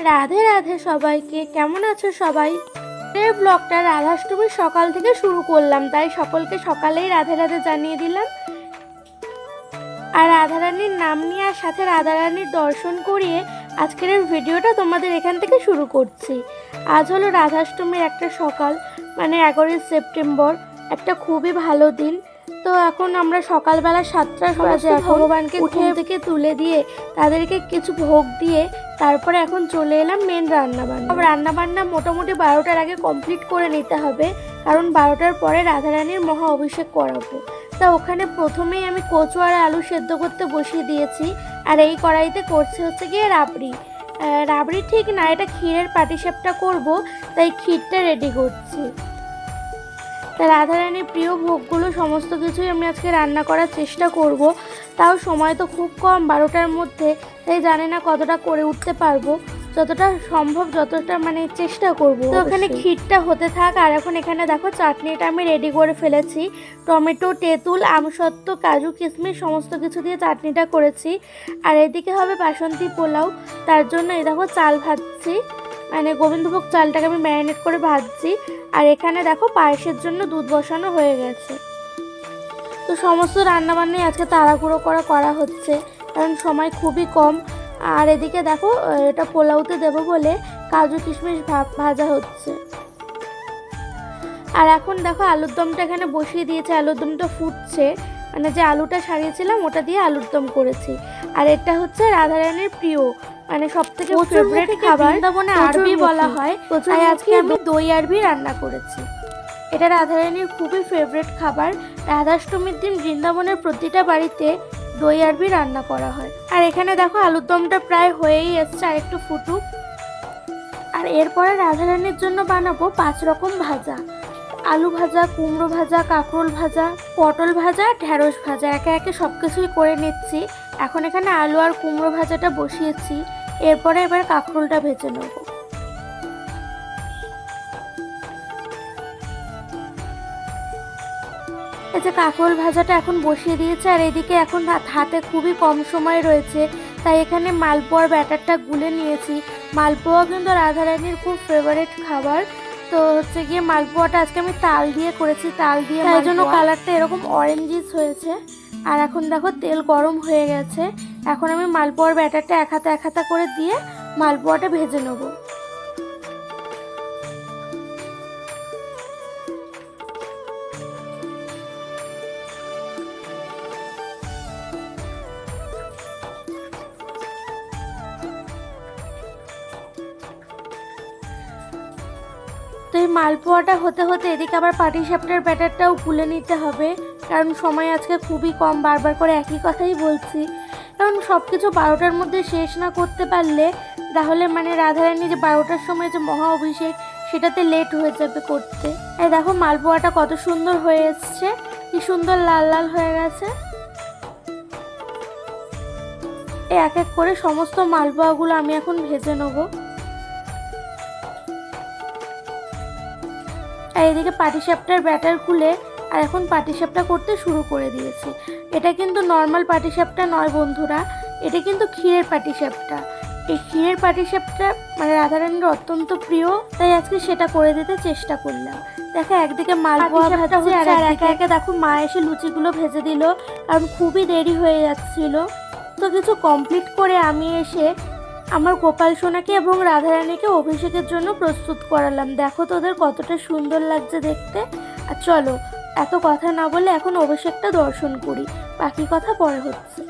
রাধে রাধে সবাইকে, কেমন আছো সবাই? এই ব্লগটা রাধাষ্টমীর সকাল থেকে শুরু করলাম, তাই সকলকে সকালেই রাধে রাধে জানিয়ে দিলাম। আর রাধারানীর নাম নিয়ে আর সাথে রাধারানীর দর্শন করিয়ে আজকের এই ভিডিওটা তোমাদের এখান থেকে শুরু করছি। আজ হলো রাধাষ্টমীর একটা সকাল, মানে 11ই সেপ্টেম্বর, একটা খুবই ভালো দিন। তো এখন আমরা সকালবেলা 7টার বাজে ভগবানকে ঘুম থেকে তুলে দিয়ে তাদেরকে কিছু ভোগ দিয়ে তারপরে এখন চলে এলাম মেন রান্নাবান্না মোটামুটি 12টার আগে কমপ্লিট করে নিতে হবে, কারণ 12টার পরে রাধারানীর মহা অভিষেক করাবো। তা ওখানে প্রথমেই আমি কচু আর আলু সেদ্ধ করতে বসিয়ে দিয়েছি। আর এই কড়াইতে করছে হচ্ছে গিয়ে রাবড়ি ঠিক না, এটা ক্ষীরের পাটিসাপটা করব, তাই ক্ষীরটা রেডি করছি। তা রাধারানীর প্রিয় ভোগগুলো সমস্ত কিছুই আমি আজকে রান্না করার চেষ্টা করব। তাও সময় তো খুব কম, 12টার মধ্যে, তাই জানি না কতটা করে উঠতে পারবো। যতটা সম্ভব যতটা চেষ্টা করব। তো ওখানে ক্ষীরটা হতে থাক। আর এখন এখানে দেখো চাটনিটা আমি রেডি করে ফেলেছি। টমেটো, তেঁতুল, আমসত্ত্ব, কাজু, কিশমিশ সমস্ত কিছু দিয়ে চাটনিটা করেছি। আর এদিকে হবে বাসন্তী পোলাও, তার জন্য এই দেখো চাল ভাজছি, গোবিন্দভোগ চালটাকে আমি ম্যারিনেট করে ভাজছি। আর এখানে দেখো পায়েসের জন্য দুধ বসানো হয়ে গেছে। তো সমস্ত রান্নাবান্নাই আজকে তাড়াহুড়ো করা হচ্ছে, কারণ সময় খুবই কম। আর এদিকে দেখো এটা পোলাওতে দেবো বলে কাজু কিশমিশ ভাজা হচ্ছে। আর এখন দেখো আলুর দমটা এখানে বসিয়ে দিয়েছে, আলুর দমটা ফুটছে, যে আলুটা সারিয়েছিলাম ওটা দিয়ে আলুর দম করেছি। আর এটা হচ্ছে রাধারানীর প্রিয়, সব থেকে ফেভারিট খাবার, আরবি বলা হয়, তাই আজকে আমি দই আরবি রান্না করেছি। এটা রাধারানীর খুবই ফেভারিট খাবার। রাধাষ্টমীর দিন বৃন্দাবনের প্রতিটা বাড়িতে দই আরবি রান্না করা হয়। আর এখানে দেখো আলুর দমটা প্রায় হয়েই এসছে, আর একটু ফুটুক। আর এরপরে রাধারানীর জন্য বানাবো 5 রকম ভাজা: আলু ভাজা, কুমড়ো ভাজা, কাঁকরোল ভাজা, পটল ভাজা, ঢ্যাঁড়স ভাজা। একে একে সব কিছুই করে নিচ্ছি। এখন এখানে আলু আর কুমড়ো ভাজাটা বসিয়েছি, এরপরে এবার কাঁকরোলটা ভেজে নেব। এই যে কাঁকরোল ভাজাটা এখন বসিয়ে দিয়েছে। আর এদিকে এখন হাতে খুবই কম সময় রয়েছে, তাই এখানে মালপোয়ার ব্যাটারটা গুলে নিয়েছি। মালপোয়া কিন্তু রাধারানীর খুব ফেভারিট খাবার। তো হচ্ছে গিয়ে মালপোয়াটা আজকে আমি তাল দিয়ে করেছি, তাল দিয়ে, তাই জন্য কালারটা এরকম অরেঞ্জিস হয়েছে। আর এখন দেখো তেল গরম হয়ে গেছে, এখন আমি মালপোয়ার ব্যাটারটা এক হাতা করে দিয়ে মালপোয়াটা ভেজে নেবো। তো এই মালপোয়াটা হতে হতে এদিকে আবার পাটিসাপটার ব্যাটারটাও গুলে নিতে হবে, কারণ সময় আজকে খুবই কম। বারবার করে একই কথাই বলছি, কারণ সব কিছু 12টার মধ্যে শেষ না করতে পারলে তাহলে রাধারানী যে 12টার সময় যে মহা অভিষেক, সেটাতে লেট হয়ে যাবে করতে। এই দেখো মালপোয়াটা কত সুন্দর হয়ে এসছে, কি সুন্দর লাল লাল হয়ে গেছে। এক এক করে সমস্ত মালপোয়াগুলো আমি এখন ভেজে নেবো। আর এদিকে পাটিসাপটার ব্যাটার খুলে আর এখন পাটিসাপটা করতে শুরু করে দিয়েছি। এটা কিন্তু নর্মাল পাটিসাপটা নয় বন্ধুরা, এটা কিন্তু ক্ষীরের পাটিসাপটা। এই ক্ষীরের পাটিসাপটা রাধারানীর অত্যন্ত প্রিয়, তাই আজকে সেটা করে দিতে চেষ্টা করলাম। দেখো একদিকে মালপোয়া ভাজা হচ্ছে, আর একে একে দেখো মা এসে লুচিগুলো ভেজে দিল, কারণ খুবই দেরি হয়ে যাচ্ছিল। তো কিছু কমপ্লিট করে আমি এসে আমার গোপাল সোনাকে এবং রাধারানীকে অভিষেকের জন্য প্রস্তুত করালাম। দেখো তোদের কতটা সুন্দর লাগছে দেখতে। আর চলো এত কথা না বলে এখন অভিষেকটা দর্শন করি, বাকি কথা পরে হচ্ছে।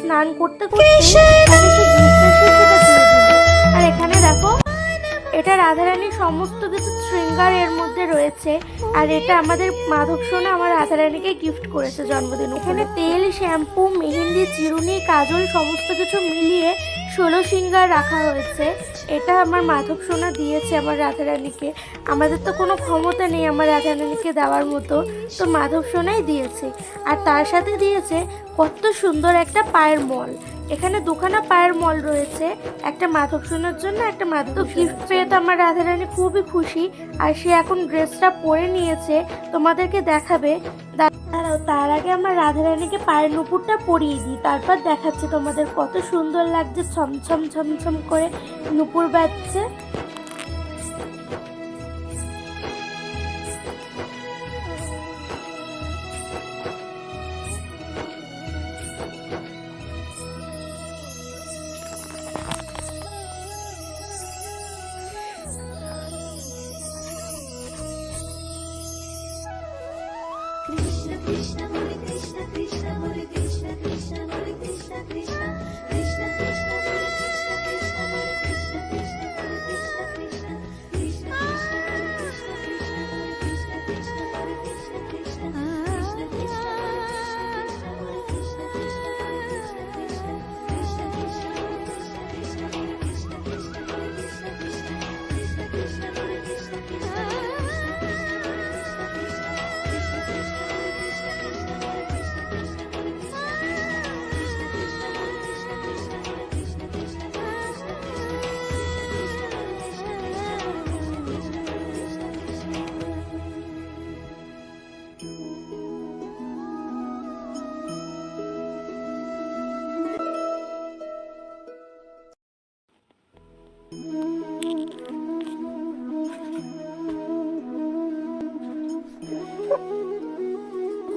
স্নান করতে করতে তাকে সে গিফট এসে সেটা দিয়ে দিল। আর এখানে দেখো এটা রাধারানীর সমস্ত কিছু শৃঙ্গার এর মধ্যে রয়েছে। আর এটা আমাদের মাধব সোনা আমার রাধারানীকে গিফট করেছে জন্মদিন। এখানে তেল, শ্যাম্পু, মেহেন্দি, চিরুনি, কাজল সমস্ত কিছু মিলিয়ে 16 শৃঙ্গার রাখা হয়েছে। এটা আমার মাধব সোনা দিয়েছে আমার রাধারানীকে। আমাদের তো কোনো ক্ষমতা নেই আমার রাধারানীকে দেওয়ার মতো, তো মাধব সোনাই দিয়েছে। আর তার সাথে দিয়েছে কত সুন্দর একটা পায়ের মল। এখানে দুখানা পায়ের মল রয়েছে, একটা মাধব সোনার জন্য, একটা মাধব। তো গিফট পেয়ে তো আমার রাধারানী খুবই খুশি। আর সে এখন ড্রেসটা পরে নিয়েছে, তোমাদেরকে দেখাবে। দাঁড়াও, তার আগে আমার রাধারানীকে পায়ের নুপুরটা পরিয়ে দিই, তারপর দেখাচ্ছে তোমাদের কত সুন্দর লাগছে। ছমছম ছমছম করে নুপুর বাজছে। Krishna Krishna Hare Krishna Krishna Hare Krishna Krishna Hare Krishna Krishna Krishna Krishna Hare Krishna Krishna Hare Krishna Krishna Hare Krishna Krishna Krishna Krishna Hare Krishna Krishna Hare Krishna Krishna Krishna Krishna Krishna Hare Krishna Krishna Hare Krishna Krishna Krishna Krishna Hare Krishna Krishna Hare Krishna Krishna Hare Krishna Krishna Krishna Krishna Hare Krishna Krishna Krishna Krishna Hare Krishna Krishna Krishna Hare Krishna Krishna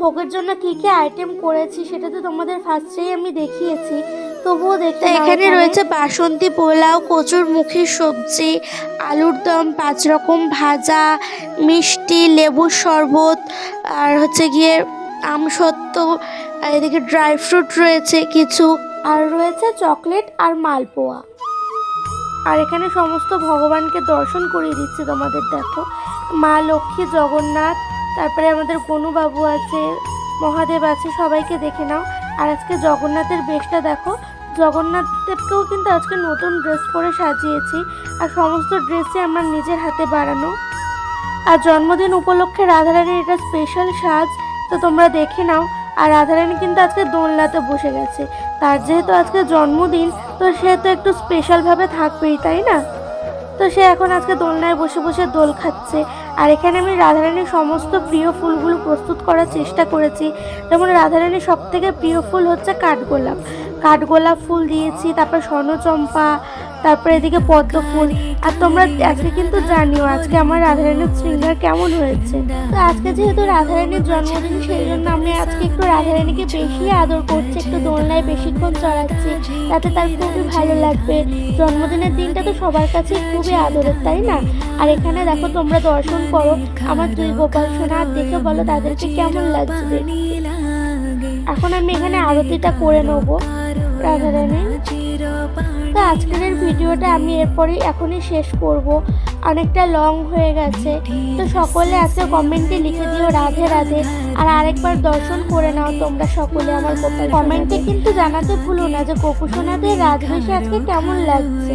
ভোগের জন্য কি কি item করেছি সেটা তো তোমাদের ফার্স্টেই আমি দেখিয়েছি, তবুও দেখতে এখানে রয়েছে বাসন্তী পোলাও, কচুর মুখির সবজি, আলুর দম, 5 রকম ভাজা, মিষ্টি, লেবুর শরবত, আর হচ্ছে গিয়ে আমসত্ত্ব, আর এদিকে ড্রাই ফ্রুট রয়েছে কিছু, আর রয়েছে চকলেট আর মালপোয়া। আর এখানে সমস্ত ভগবানকে দর্শন করিয়ে দিচ্ছি তোমাদের। দেখো, মা লক্ষ্মী, জগন্নাথ, তারপরে আমাদের গনুবাবু আছে, মহাদেব আছে, সবাইকে দেখে নাও। আর আজকে জগন্নাথের বেশটা দেখো, জগন্নাথ দেবকেও কিন্তু আজকে নতুন ড্রেস পরে সাজিয়েছি, আর সমস্ত ড্রেসে আমার নিজের হাতে বানানো। আর জন্মদিন উপলক্ষে রাধারানীর এটা স্পেশাল সাজ, তো তোমরা দেখে নাও। আর রাধারানী কিন্তু আজকে দোলনাতে বসে গেছে, তার যেহেতু আজকে জন্মদিন, তো সে তো একটু স্পেশালভাবে থাকবেই, তাই না? তো সে এখন আজকে দোলনায় বসে বসে দোল খাচ্ছে। আর এখানে আমি রাধারানীর সমস্ত প্রিয় ফুলগুলো প্রস্তুত করার চেষ্টা করেছি। যেমন রাধারানীর সব থেকে প্রিয় ফুল হচ্ছে কাঠগোলাপ, কাঠগোলাপ ফুল দিয়েছি, তারপর স্বর্ণচম্পা, তারপরে এদিকে পদ্ম ফুল। আর তোমরা আজকে কিন্তু জানিও আজকে আমার রাধারানীর শৃঙ্গার কেমন হয়েছে। তো আজকে যেহেতু রাধারানীর জন্মদিন, সেই জন্য আমি আজকে একটু রাধারানীকে বেশি আদর করছি, একটু দোলনায় বেশিক্ষণ চড়াচ্ছি, তাতে তার খুবই ভালো লাগবে। জন্মদিনের দিনটা তো সবার কাছে খুবই আদরের, তাই না? আর এখানে দেখো, তোমরা দর্শন করো আমার 2 গোপাল সোনা, আর দেখে বলো তাদেরকে কেমন লাগছে দেখতে। এখন আমি এখানে আরতিটা করে নেবো রাধারানী। তো আজকের এই ভিডিওটা আমি এখনই শেষ করব, অনেকটা লং হয়ে গেছে। তো সকলে আজকে কমেন্টে লিখে দিও রাধে রাধে, আর আরেকবার দর্শন করে নাও তোমরা সকলে আমার গোপাল। কমেন্টে কিন্তু জানাতে ভুলো না যে গোপুসোনাদের রাজবেশে আজকে কেমন লাগছে।